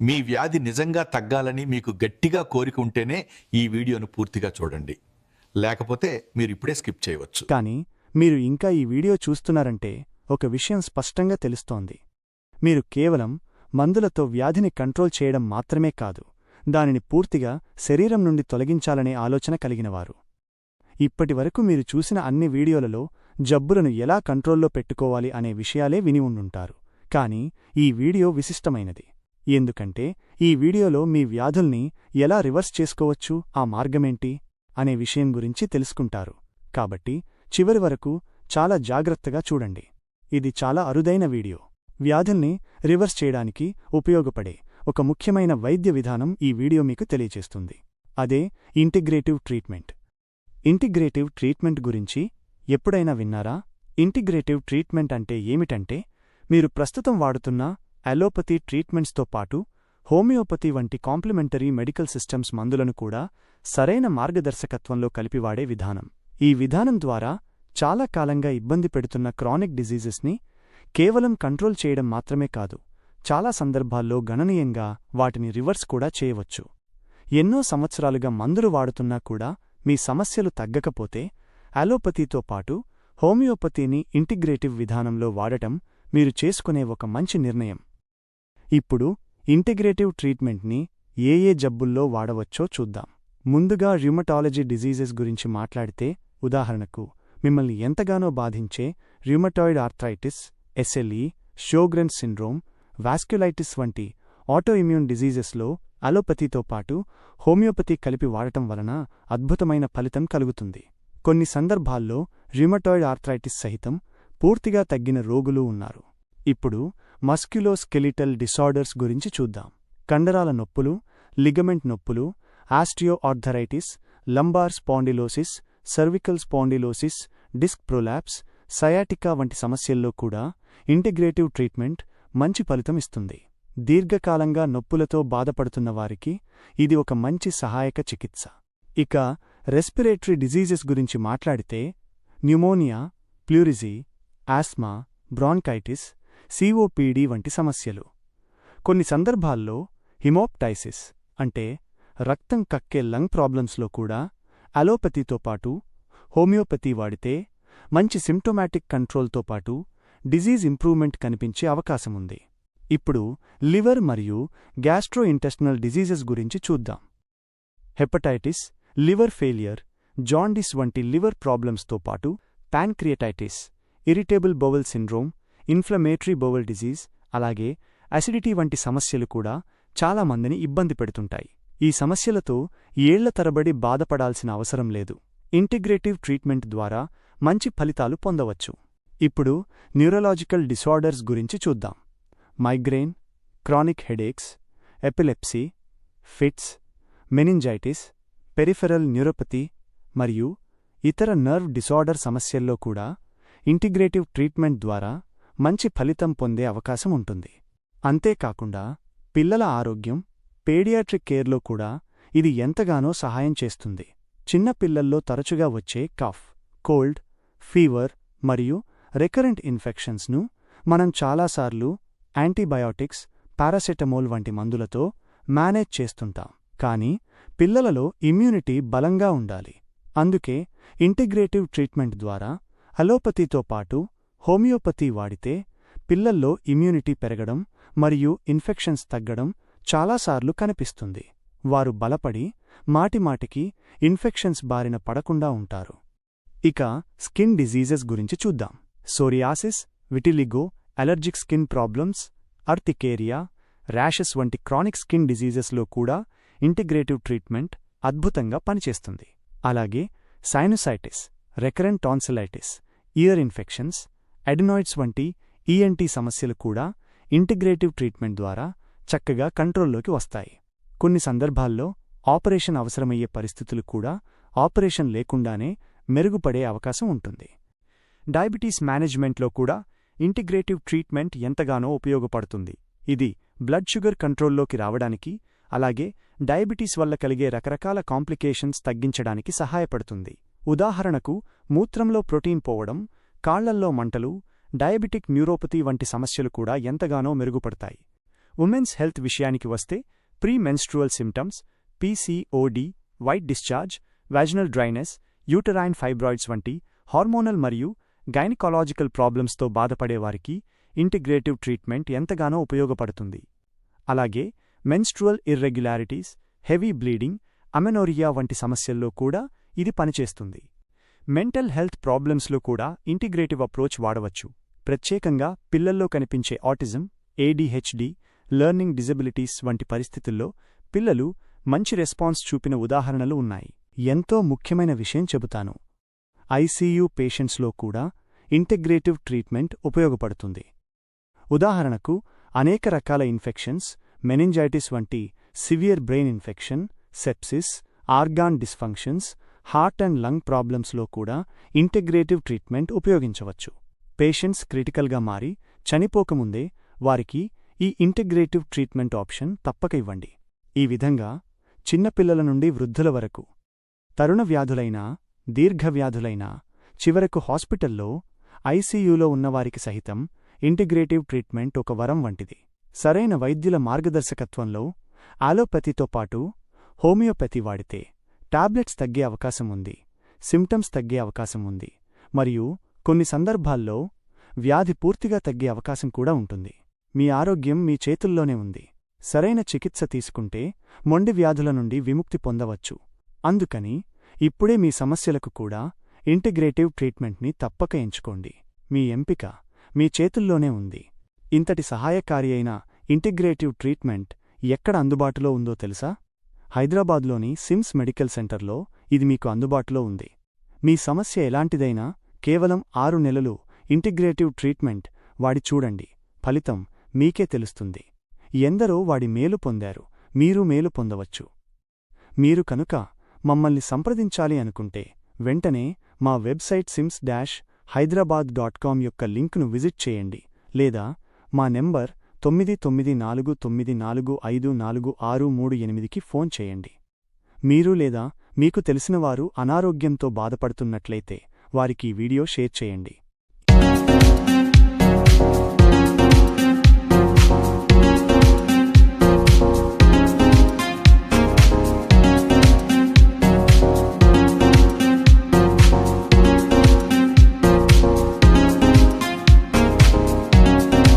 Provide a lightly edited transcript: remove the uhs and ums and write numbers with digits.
మీ వ్యాధి నిజంగా తగ్గాలని మీకు గట్టిగా కోరిక ఉంటేనే ఈ వీడియోను పూర్తిగా చూడండి. లేకపోతే మీరు ఇప్పుడే స్కిప్ చేయవచ్చు. కానీ మీరు ఇంకా ఈ వీడియో చూస్తున్నారంటే ఒక విషయం స్పష్టంగా తెలుస్తోంది. మీరు కేవలం మందులతో వ్యాధిని కంట్రోల్ చేయడం మాత్రమే కాదు, దానిని పూర్తిగా శరీరం నుండి తొలగించాలనే ఆలోచన కలిగినవారు. ఇప్పటివరకు మీరు చూసిన అన్ని వీడియోలలో జబ్బులను ఎలా కంట్రోల్లో పెట్టుకోవాలి అనే విషయాలే విని ఉండుంటారు. కానీ ఈ వీడియో విశిష్టమైనది. ఎందుకంటే ఈ వీడియోలో మీ వ్యాధుల్ని ఎలా రివర్స్ చేసుకోవచ్చు, ఆ మార్గమేంటి అనే విషయం గురించి తెలుసుకుంటారు. కాబట్టి చివరి వరకు చాలా జాగ్రత్తగా చూడండి. ఇది చాలా అరుదైన వీడియో. వ్యాధుల్ని రివర్స్ చేయడానికి ఉపయోగపడే ఒక ముఖ్యమైన వైద్య విధానం ఈ వీడియో మీకు తెలియచేస్తుంది. అదే ఇంటిగ్రేటివ్ ట్రీట్మెంట్. ఇంటిగ్రేటివ్ ట్రీట్మెంట్ గురించి ఎప్పుడైనా విన్నారా? ఇంటిగ్రేటివ్ ట్రీట్మెంట్ అంటే ఏమిటంటే, మీరు ప్రస్తుతం వాడుతున్న అలోపతి ట్రీట్మెంట్స్తో పాటు హోమియోపతి వంటి కాంప్లిమెంటరీ మెడికల్ సిస్టమ్స్ మందులను కూడా సరైన మార్గదర్శకత్వంలో కలిపి వాడే విధానం. ఈ విధానం ద్వారా చాలా కాలంగా ఇబ్బంది పెడుతున్న క్రానిక్ డిజీజెస్ని కేవలం కంట్రోల్ చేయడం మాత్రమే కాదు, చాలా సందర్భాల్లో గణనీయంగా వాటిని రివర్స్ కూడా చేయవచ్చు. ఎన్నో సంవత్సరాలుగా మందులు వాడుతున్నా కూడా మీ సమస్యలు తగ్గకపోతే అలోపతితో పాటు హోమియోపతిని ఇంటిగ్రేటివ్ విధానంలో వాడటం మీరు చేసుకునే ఒక మంచి నిర్ణయం. ఇప్పుడు ఇంటిగ్రేటివ్ ట్రీట్మెంట్ని ఏ జబ్బుల్లో వాడవచ్చో చూద్దాం. ముందుగా ర్యూమటాలజీ డిజీజెస్ గురించి మాట్లాడితే, ఉదాహరణకు మిమ్మల్ని ఎంతగానో బాధించే ర్యూమటాయిడ్ ఆర్థరైటిస్, ఎస్ఎల్ఈ, షోగ్రెన్స్ సిండ్రోమ్, వాస్క్యులైటిస్ వంటి ఆటోఇమ్యూన్ డిజీజెస్లో అలోపతితో పాటు హోమియోపతి కలిపి వాడటం వలన అద్భుతమైన ఫలితం కలుగుతుంది. కొన్ని సందర్భాల్లో ర్యూమటాయిడ్ ఆర్థరైటిస్ సహితం పూర్తిగా తగ్గిన రోగులు ఉన్నారు. ఇప్పుడు మస్క్యులోస్కెలిటల్ డిసార్డర్స్ గురించి చూద్దాం. కండరాల నొప్పులు, లిగమెంట్ నొప్పులు, osteoarthritis, lumbar spondylosis, cervical spondylosis, disc prolapse, sciatica వంటి సమస్యల్లో కూడా ఇంటిగ్రేటివ్ ట్రీట్మెంట్ మంచి ఫలితం ఇస్తుంది. దీర్ఘకాలంగా నొప్పులతో బాధపడుతున్నవారికి ఇది ఒక మంచి సహాయక చికిత్స. ఇక రెస్పిరేటరీ డిజీజెస్ గురించి మాట్లాడితే, న్యూమోనియా, ప్లూరిజీ, ఆస్మా, బ్రాంకైటిస్, సిఓపిడి వంటి సమస్యలు. కొన్ని సందర్భాల్లో హిమోప్టైసిస్ అంటే రక్తం కక్కే లంగ్ ప్రాబ్లమ్స్లో కూడా అలోపతితో పాటు హోమియోపతి వాడితే మంచి సింప్టొమాటిక్ కంట్రోల్తో పాటు డిజీజ్ ఇంప్రూవ్మెంట్ కనిపించే అవకాశముంది. ఇప్పుడు లివర్ మరియు గ్యాస్ట్రోఇంటెస్టినల్ డిజీజెస్ గురించి చూద్దాం. హెపటైటిస్, లివర్ ఫెయిలియర్, జాండిస్ వంటి లివర్ ప్రాబ్లమ్స్తో పాటు pancreatitis, irritable బౌవల్ syndrome, inflammatory బౌవల్ disease, అలాగే అసిడిటీ వంటి సమస్యలు కూడా చాలామందిని ఇబ్బంది పెడుతుంటాయి. ఈ సమస్యలతో ఏళ్ల తరబడి బాధపడాల్సిన అవసరం లేదు. ఇంటిగ్రేటివ్ ట్రీట్మెంట్ ద్వారా మంచి ఫలితాలు పొందవచ్చు. ఇప్పుడు న్యూరలాజికల్ డిసార్డర్స్ గురించి చూద్దాం. Migraine, chronic headaches, epilepsy, fits, meningitis, peripheral neuropathy మరియు ఇతర నర్వ్ డిసార్డర్ సమస్యల్లో కూడా ఇంటిగ్రేటివ్ ట్రీట్మెంట్ ద్వారా మంచి ఫలితం పొందే అవకాశం ఉంటుంది. అంతేకాకుండా పిల్లల ఆరోగ్యం, పేడియాట్రిక్ కేర్లో కూడా ఇది ఎంతగానో సహాయం చేస్తుంది. చిన్న పిల్లల్లో తరచుగా వచ్చే కఫ్, కోల్డ్, ఫీవర్ మరియు రికరెంట్ ఇన్ఫెక్షన్స్ను మనం చాలాసార్లు యాంటీబయాటిక్స్, పారాసెటమోల్ వంటి మందులతో మేనేజ్ చేస్తుంటాం. కానీ పిల్లలలో ఇమ్యూనిటీ బలంగా ఉండాలి. అందుకే ఇంటిగ్రేటివ్ ట్రీట్మెంట్ ద్వారా అలోపతితో పాటు హోమియోపతి వాడితే పిల్లల్లో ఇమ్యూనిటీ పెరగడం మరియు ఇన్ఫెక్షన్స్ తగ్గడం చాలాసార్లు కనిపిస్తుంది. వారు బలపడి మాటిమాటికి ఇన్ఫెక్షన్స్ బారిన పడకుండా ఉంటారు. ఇక స్కిన్ డిజీజెస్ గురించి చూద్దాం. Psoriasis, vitiligo, allergic skin problems, urticaria, rashes వంటి క్రానిక్ స్కిన్ డిజీజెస్లో కూడా ఇంటిగ్రేటివ్ ట్రీట్మెంట్ అద్భుతంగా పనిచేస్తుంది. అలాగే sinusitis, recurrent tonsillitis, year infections, adenoids వంటి ఈఎన్టీ సమస్యలు కూడా ఇంటిగ్రేటివ్ ట్రీట్మెంట్ ద్వారా చక్కగా కంట్రోల్లోకి వస్తాయి. కొన్ని సందర్భాల్లో ఆపరేషన్ అవసరమయ్యే పరిస్థితులు కూడా ఆపరేషన్ లేకుండానే మెరుగుపడే అవకాశం ఉంటుంది. డయాబెటీస్ మేనేజ్మెంట్లో కూడా ఇంటిగ్రేటివ్ ట్రీట్మెంట్ ఎంతగానో ఉపయోగపడుతుంది. ఇది బ్లడ్ షుగర్ కంట్రోల్లోకి రావడానికి, అలాగే డయాబెటీస్ వల్ల కలిగే రకరకాల కాంప్లికేషన్స్ తగ్గించడానికి సహాయపడుతుంది. ఉదాహరణకు మూత్రంలో ప్రోటీన్ పోవడం, కాళ్లల్లో మంటలు, డయాబెటిక్ న్యూరోపతి వంటి సమస్యలు కూడా ఎంతగానో మెరుగుపడతాయి. ఉమెన్స్ హెల్త్ విషయానికి వస్తే pre menstrual symptoms, PCOD, white discharge, vaginal dryness, uterine fibroids వంటి హార్మోనల్ మరియు గైనకాలజికల్ ప్రాబ్లమ్స్తో బాధపడేవారికి ఇంటిగ్రేటివ్ ట్రీట్మెంట్ ఎంతగానో ఉపయోగపడుతుంది. అలాగే menstrual irregularities, heavy bleeding, amenorrhoea వంటి సమస్యల్లో కూడా ఇది పనిచేస్తుంది. మెంటల్ హెల్త్ ప్రాబ్లమ్స్లో కూడా ఇంటిగ్రేటివ్ అప్రోచ్ వాడవచ్చు. ప్రత్యేకంగా పిల్లల్లో కనిపించే ఆటిజం, ఏడీహెచ్డీ, లెర్నింగ్ డిజబిలిటీస్ వంటి పరిస్థితుల్లో పిల్లలు మంచి రెస్పాన్స్ చూపిన ఉదాహరణలు ఉన్నాయి. ఎంతో ముఖ్యమైన విషయం చెబుతాను. ఐసీయూ పేషెంట్స్లో కూడా ఇంటిగ్రేటివ్ ట్రీట్మెంట్ ఉపయోగపడుతుంది. ఉదాహరణకు అనేక రకాల ఇన్ఫెక్షన్స్, మెనింజైటిస్ వంటి severe brain infection, sepsis, organ dysfunctions, heart and lung ప్రాబ్లమ్స్లో కూడా ఇంటిగ్రేటివ్ ట్రీట్మెంట్ ఉపయోగించవచ్చు. పేషెంట్స్ క్రిటికల్గా మారి చనిపోకముందే వారికి ఈ ఇంటిగ్రేటివ్ ట్రీట్మెంట్ ఆప్షన్ తప్పక ఇవ్వండి. ఈ విధంగా చిన్నపిల్లల నుండి వృద్ధుల వరకు, తరుణ వ్యాధులైనా, దీర్ఘవ్యాధులైనా, చివరకు హాస్పిటల్లో ఐసీయూలో ఉన్నవారికి సహితం ఇంటిగ్రేటివ్ ట్రీట్మెంట్ ఒక వరం వంటిది. సరైన వైద్యుల మార్గదర్శకత్వంలో ఆలోపతితో పాటు హోమియోపతి వాడితే టాబ్లెట్స్ తగ్గే అవకాశం ఉంది, సిమ్టమ్స్ తగ్గే అవకాశం ఉంది, మరియు కొన్ని సందర్భాల్లో వ్యాధి పూర్తిగా తగ్గే అవకాశం కూడా ఉంటుంది. మీ ఆరోగ్యం మీ చేతుల్లోనే ఉంది. సరైన చికిత్స తీసుకుంటే మొండి వ్యాధుల నుండి విముక్తి పొందవచ్చు. అందుకని ఇప్పుడే మీ సమస్యలకు కూడా ఇంటిగ్రేటివ్ ట్రీట్మెంట్ని తప్పక ఎంచుకోండి. మీ ఎంపిక మీ చేతుల్లోనే ఉంది. ఇంతటి సహాయకారి అయిన ఇంటిగ్రేటివ్ ట్రీట్మెంట్ ఎక్కడ అందుబాటులో ఉందో తెలుసా? హైదరాబాద్లోని సిమ్స్ మెడికల్ సెంటర్లో ఇది మీకు అందుబాటులో ఉంది. మీ సమస్య ఎలాంటిదైనా కేవలం 6 నెలలు ఇంటిగ్రేటివ్ ట్రీట్మెంట్ వాడి చూడండి. ఫలితం మీకే తెలుస్తుంది. ఎందరో వాడి మేలు పొందారు, మీరు మేలు పొందవచ్చు. మీరు కనుక మమ్మల్ని సంప్రదించాలి అనుకుంటే వెంటనే మా వెబ్సైట్ sims-hyderabad.com యొక్క లింక్ను విజిట్ చేయండి, లేదా మా నెంబర్ 9949454638కి ఫోన్ చేయండి. మీరు లేదా మీకు తెలిసినవారు అనారోగ్యంతో బాధపడుతున్నట్లయితే వారికి ఈ వీడియో షేర్ చేయండి.